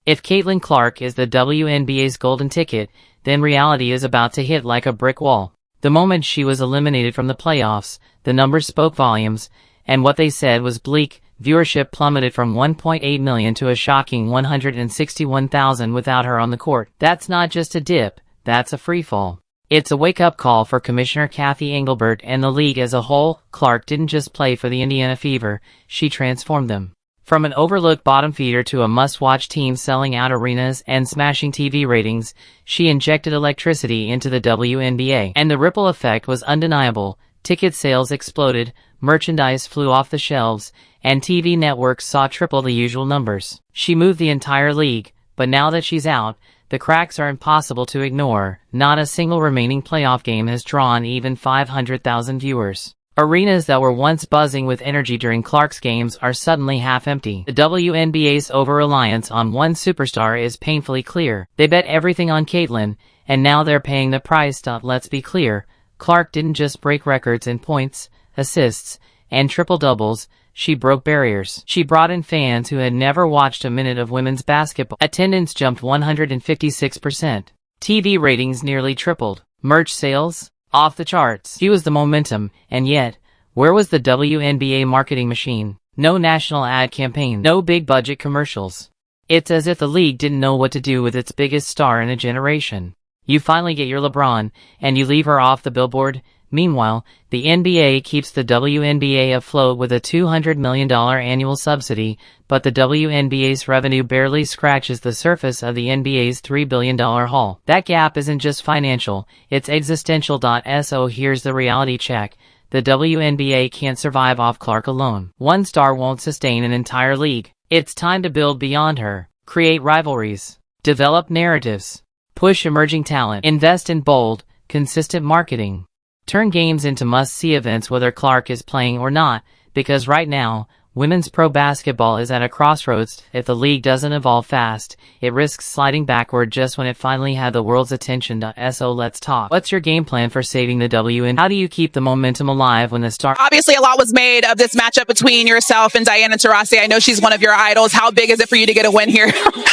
If Caitlin Clark is the WNBA's golden ticket, then reality is about to hit like a brick wall. The moment she was eliminated from the playoffs, the numbers spoke volumes, and what they said was bleak. Viewership plummeted from 1.8 million to a shocking 161,000 without her on the court. That's not just a dip, that's a freefall. It's a wake-up call for Commissioner Kathy Engelbert and the league as a whole. Clark didn't just play for the Indiana Fever, she transformed them. From an overlooked bottom feeder to a must-watch team selling out arenas and smashing TV ratings, she injected electricity into the WNBA. And the ripple effect was undeniable. Ticket sales exploded, merchandise flew off the shelves, and TV networks saw triple the usual numbers. She moved the entire league, but now that she's out, the cracks are impossible to ignore. Not a single remaining playoff game has drawn even 500,000 viewers. Arenas that were once buzzing with energy during Clark's games are suddenly half empty. The WNBA's over-reliance on one superstar is painfully clear. They bet everything on Caitlin, and now they're paying the price. Let's be clear, Clark didn't just break records in points, assists, and triple-doubles. She broke barriers. She brought in fans who had never watched a minute of women's basketball. Attendance jumped 156%. TV ratings nearly tripled. Merch sales? Off the charts. She was the momentum, and yet, where was the WNBA marketing machine? No national ad campaign, no big budget commercials. It's as if the league didn't know what to do with its biggest star in a generation. You finally get your LeBron, and you leave her off the billboard. Meanwhile, the NBA keeps the WNBA afloat with a $200 million annual subsidy, but the WNBA's revenue barely scratches the surface of the NBA's $3 billion haul. That gap isn't just financial, it's existential. So here's the reality check. The WNBA can't survive off Clark alone. One star won't sustain an entire league. It's time to build beyond her, create rivalries, develop narratives, push emerging talent, invest in bold, consistent marketing. Turn games into must-see events whether Clark is playing or not, because right now, women's pro basketball is at a crossroads. If the league doesn't evolve fast, it risks sliding backward just when it finally had the world's attention. So let's talk. What's your game plan for saving the WNBA? How do you keep the momentum alive when the star... Obviously, a lot was made of this matchup between yourself and Diana Taurasi. I know she's one of your idols. How big is it for you to get a win here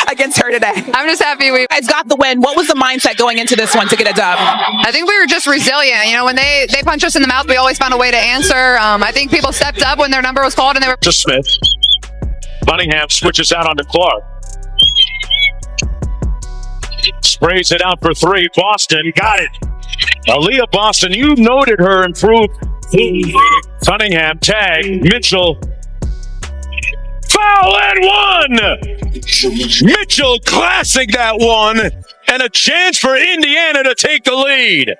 against her today? I'm just happy we guys got the win. What was the mindset going into this one to get a dub? I think we were just resilient. You know, when they punched us in the mouth, we always found a way to answer. I think people stepped up when their number was called and they were... To Smith. Cunningham switches out onto Clark. Sprays it out for three. Boston got it. Aaliyah Boston, you noted her improved. Cunningham tag. Mitchell. Foul and one! Mitchell classic that one. And a chance for Indiana to take the lead.